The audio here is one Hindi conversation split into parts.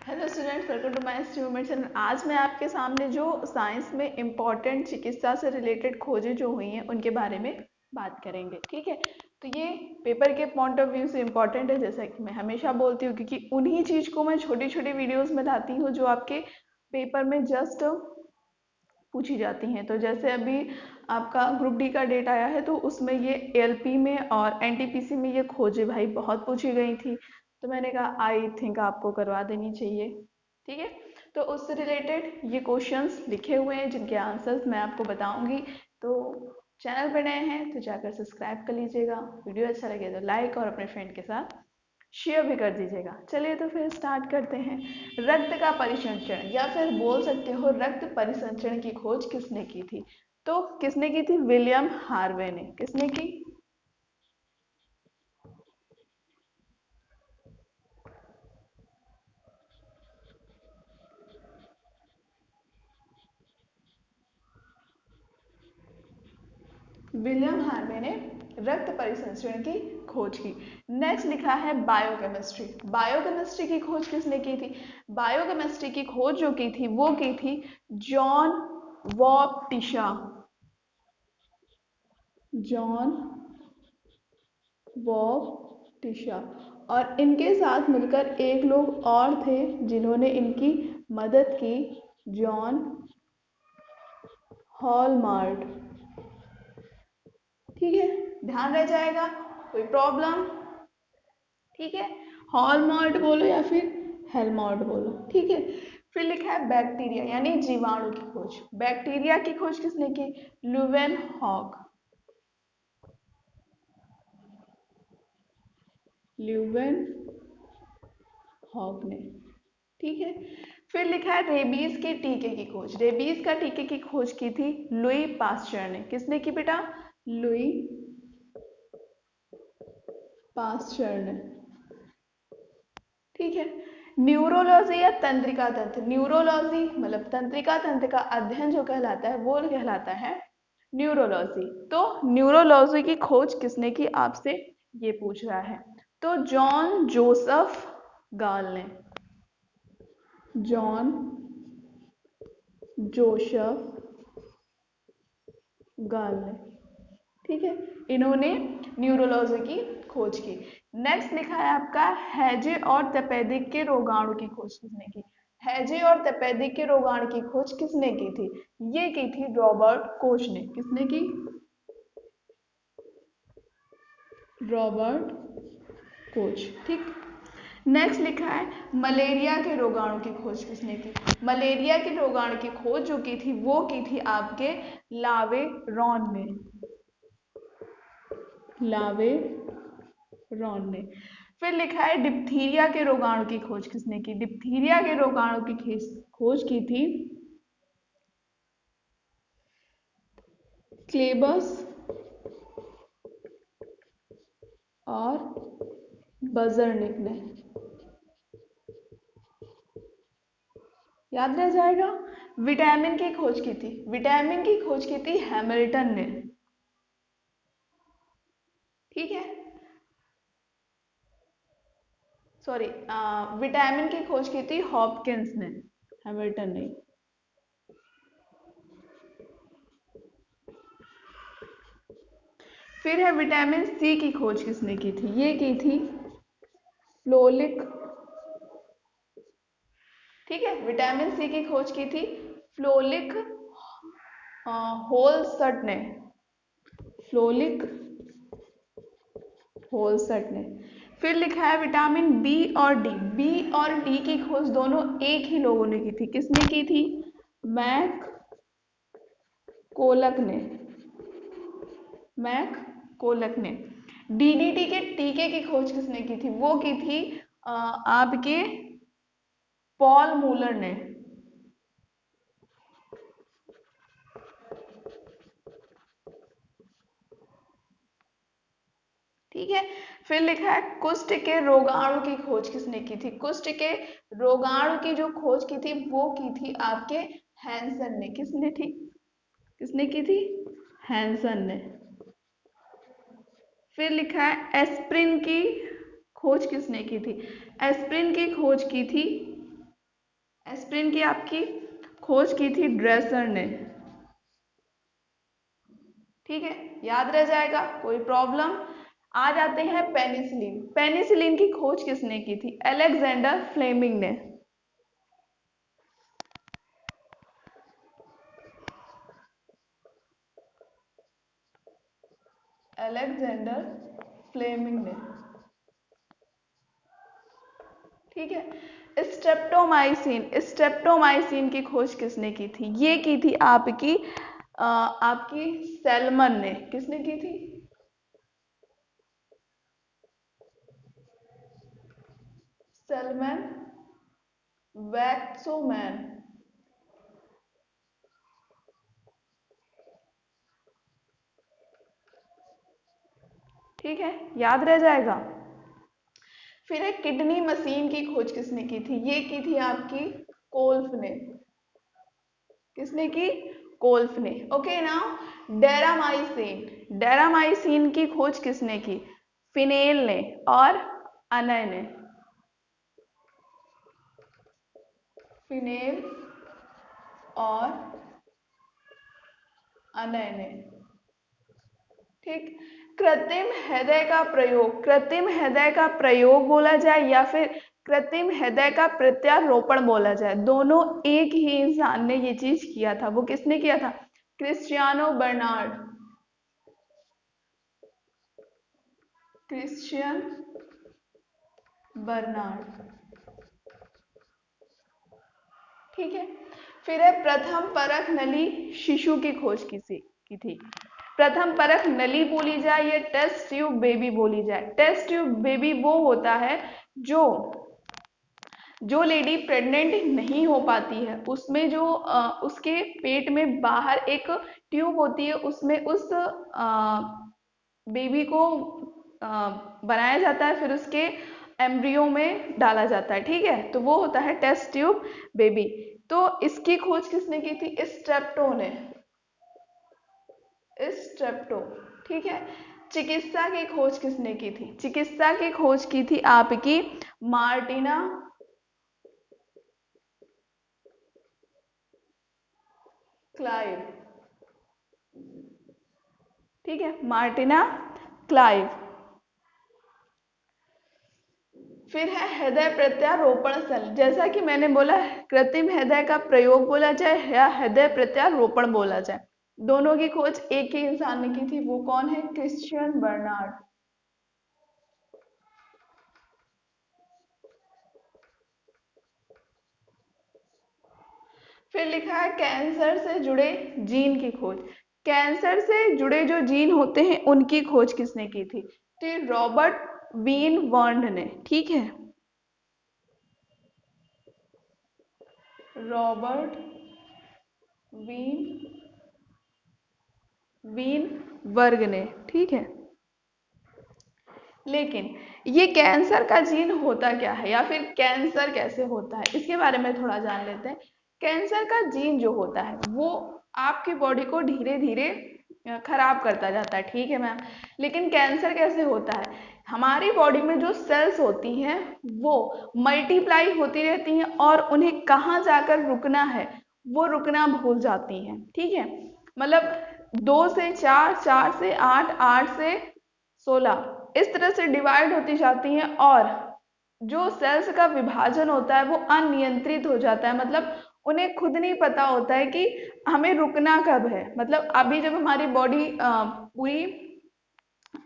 Hello students, welcome to my student channel. आज मैं आपके सामने जो साइंस में इम्पॉर्टेंट चिकित्सा से रिलेटेड खोजें जो हुई हैं उनके बारे में बात करेंगे। ठीक है, तो ये पेपर के पॉइंट ऑफ व्यू से इम्पॉर्टेंट है, जैसा कि मैं हमेशा बोलती हूँ, क्योंकि उन्हीं चीज़ को मैं छोटी छोटी वीडियोज़ में लाती हूँ जो आपके पेपर में जस्ट पूछी जाती हैं। तो जैसे अभी आपका ग्रुप डी का डेट आया है, तो उसमें ये एएलपी में और एनटीपीसी में ये खोजें भाई बहुत पूछी गई थी, तो मैंने कहा आई थिंक आपको करवा देनी चाहिए। ठीक है, तो उससे रिलेटेड ये क्वेश्चंस लिखे हुए हैं जिनके आंसर्स मैं आपको बताऊंगी। तो चैनल पर नए हैं तो जाकर सब्सक्राइब कर लीजिएगा, वीडियो अच्छा लगे तो लाइक और अपने फ्रेंड के साथ शेयर भी कर दीजिएगा। चलिए तो फिर स्टार्ट करते हैं। रक्त का परिसंचरण या फिर बोल सकते हो रक्त परिसंचरण की खोज किसने की थी? तो किसने की थी? विलियम हार्वे ने। किसने की? विलियम हार्वे ने रक्त परिसंचरण की खोज की। नेक्स्ट लिखा है बायोकेमिस्ट्री। बायोकेमिस्ट्री की खोज किसने की थी? बायोकेमिस्ट्री की खोज जो की थी वो की थी जॉन वॉप्टिशा। जॉन वॉप्टिशा। और इनके साथ मिलकर एक लोग और थे जिन्होंने इनकी मदद की, जॉन हॉलमार्ट। ठीक है, ध्यान रह जाएगा, कोई प्रॉब्लम? ठीक है, हॉलमार्ट बोलो या फिर हेलमार्ट बोलो। ठीक है, फिर लिखा है बैक्टीरिया यानी जीवाणु की खोज। बैक्टीरिया की खोज किसने की? लुवेन हॉक। ल्यूवेन हॉक ने। ठीक है, फिर लिखा है रेबीज के टीके की खोज। रेबीज का टीके की खोज की थी लुई पास्चर ने। किसने की बेटा? लुई पास्चर ने। ठीक है, न्यूरोलॉजी या तंत्रिका तंत्र। न्यूरोलॉजी मतलब तंत्रिका तंत्र का अध्ययन जो कहलाता है वो कहलाता है न्यूरोलॉजी। तो न्यूरोलॉजी की खोज किसने की आपसे ये पूछ रहा है, तो जॉन जोसेफ गाल ने। जॉन जोसेफ गाल ने। ठीक है, इन्होंने न्यूरोलॉजी की खोज की। नेक्स्ट लिखा है आपका हैजे और तपेदिक के रोगाणु की खोज किसने की? हैजे और तपेदिक के रोगाणु की खोज किसने की थी? ये की थी रॉबर्ट कोच ने। किसने की? Robert Koch. ठीक, नेक्स्ट लिखा है मलेरिया के रोगाणु की खोज किसने की? मलेरिया के रोगाणु की खोज जो की थी वो की थी आपके लावे रॉन ने। लावे रॉन ने। फिर लिखा है डिप्थीरिया के रोगाणु की खोज किसने की? डिप्थीरिया के रोगाणु की खोज की थी क्लेबस और बजरनिक ने। याद रह जाएगा। विटामिन की खोज की थी, विटामिन की खोज की थी हैमिल्टन ने। ठीक है, सॉरी, विटामिन की खोज की थी हॉपकिंस ने, हैमिल्टन ने। फिर है विटामिन सी की खोज किसने की थी? ये की थी फ्लोलिक। ठीक है, विटामिन सी की खोज की थी फ्लोलिक होलसट ने। फ्लोलिक होलसट ने। फिर लिखा है विटामिन बी और डी। बी और डी की खोज दोनों एक ही लोगों ने की थी। किसने की थी? मैक कोलक ने। मैक कोलक ने। डीडीटी के टीके की खोज किसने की थी? वो की थी आपके पॉल मूलर ने। ठीक है, फिर लिखा है कुष्ठ के रोगाणु की खोज किसने की थी? कुष्ठ के रोगाणु की जो खोज की थी वो की थी आपके हैंसन ने। किसने थी? किसने की थी? हैंसन ने। फिर लिखा है एस्प्रिन की खोज किसने की थी? एस्प्रिन की खोज की थी एस्पिरिन की आपकी खोज की थी ड्रेसर ने। ठीक है, याद रह जाएगा, कोई प्रॉब्लम। आ जाते हैं पेनिसिलिन। पेनिसिलिन की खोज किसने की थी? अलेक्जेंडर फ्लेमिंग ने। अलेक्जेंडर फ्लेमिंग ने। ठीक है। स्ट्रेप्टोमाइसिन की खोज किसने की थी? ये की थी आपकी सेलमन ने। किसने की थी? सेलमन वैक्सोमैन। ठीक है, याद रह जाएगा। फिर एक किडनी मशीन की खोज किसने की थी? ये की थी आपकी कोल्फ ने। किसने की? कोल्फ ने। Okay now डेरामाइसिन। डेरामाइसिन की खोज किसने की? फिनेल ने और अनय ने। फिनेल और अनय ने। ठीक। कृत्रिम हृदय का प्रयोग बोला जाए या फिर कृत्रिम हृदय का प्रत्यारोपण बोला जाए, दोनों एक ही इंसान ने ये चीज किया था। वो किसने किया था? Cristiano Barnard. Christian Barnard. ठीक है। फिर है प्रथम परख नली शिशु की खोज की थी। प्रथम परख नली बोली जाए या टेस्ट ट्यूब बेबी बोली जाए? टेस्ट ट्यूब बेबी वो होता है जो लेडी प्रेग्नेंट नहीं हो पाती है, उसमें जो उसके पेट में बाहर एक ट्यूब होती है, उसमें उस बेबी को बनाया जाता है, फिर उसके एम्ब्रियो में डाला जाता है। ठीक है, तो वो होता है टेस्ट ट्यूब बेबी। तो इसकी खोज किसने की थी? स्ट्रेप्टो ने। स्ट्रेप्टो। ठीक है। चिकित्सा की खोज किसने की थी? चिकित्सा की खोज की थी आपकी मार्टिना क्लाइव। ठीक है, मार्टिना क्लाइव। फिर है हृदय प्रत्यारोपण सेल। जैसा कि मैंने बोला, कृत्रिम हृदय का प्रयोग बोला जाए या हृदय प्रत्यारोपण बोला जाए, दोनों की खोज एक ही इंसान ने की थी। वो कौन है? Christian Barnard. फिर लिखा है कैंसर से जुड़े जीन की खोज। कैंसर से जुड़े जो जीन होते हैं उनकी खोज किसने की थी? तो रॉबर्ट वीन वर्न ने। ठीक है, रॉबर्ट वीन वीन वर्ग ने। ठीक है। लेकिन ये कैंसर का जीन होता क्या है या फिर कैंसर कैसे होता है, इसके बारे में थोड़ा जान लेते हैं। कैंसर का जीन जो होता है वो आपकी बॉडी को धीरे धीरे खराब करता जाता है। ठीक है मैम, लेकिन कैंसर कैसे होता है? हमारी बॉडी में जो सेल्स होती हैं वो मल्टीप्लाई होती रहती हैं और उन्हें कहाँ जाकर रुकना है वो रुकना भूल जाती हैं। ठीक है, मतलब 2 से 4, 4 से 8, 8 से 16 इस तरह से डिवाइड होती जाती हैं और जो सेल्स का विभाजन होता है वो अनियंत्रित हो जाता है। मतलब उन्हें खुद नहीं पता होता है कि हमें रुकना कब है। मतलब अभी जब हमारी बॉडी पूरी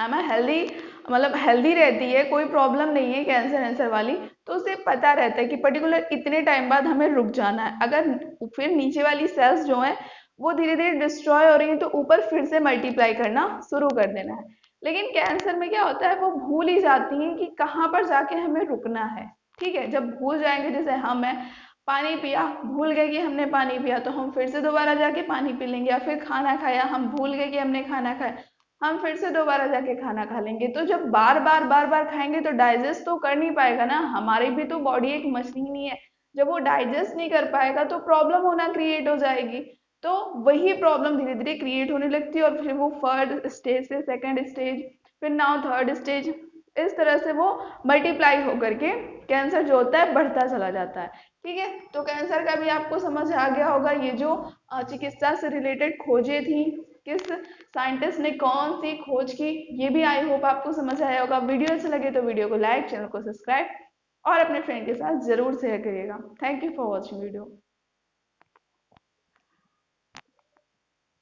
हेल्दी, मतलब हेल्दी रहती है, कोई प्रॉब्लम नहीं है कैंसर वैंसर वाली, तो उसे पता रहता है कि पर्टिकुलर इतने टाइम बाद हमें रुक जाना है। अगर फिर नीचे वाली सेल्स जो हैं वो धीरे धीरे डिस्ट्रॉय हो रही हैं तो ऊपर फिर से मल्टीप्लाई करना शुरू कर देना है। लेकिन कैंसर में क्या होता है, वो भूल ही जाती हैं कि कहाँ पर जाके हमें रुकना है। ठीक है, जब भूल जाएंगे, जैसे हम है पानी पिया, भूल गए कि हमने पानी पिया तो हम फिर से दोबारा जाके पानी पी लेंगे, या फिर खाना खाया, हम भूल गए कि हमने खाना खाया, हम फिर से दोबारा जाके खाना खा लेंगे। तो जब बार बार खाएंगे तो डाइजेस्ट तो कर नहीं पाएगा ना, हमारी भी तो बॉडी एक मशीन ही है। जब वो डाइजेस्ट नहीं कर पाएगा तो प्रॉब्लम होना क्रिएट हो जाएगी। तो वही प्रॉब्लम धीरे धीरे क्रिएट होने लगती है और फिर वो फर्स्ट स्टेज से सेकंड स्टेज, फिर नाउ थर्ड स्टेज, इस तरह से वो मल्टीप्लाई होकर के कैंसर जो होता है बढ़ता चला जाता है। ठीक है, तो कैंसर का भी आपको समझ आ गया होगा। ये जो चिकित्सा से रिलेटेड खोजें थी, किस साइंटिस्ट ने कौन सी खोज की, ये भी आई होप आपको समझ आया होगा। वीडियो अच्छा लगे तो वीडियो को लाइक, चैनल को सब्सक्राइब और अपने फ्रेंड के साथ जरूर शेयर करिएगा। Thank you for watching video.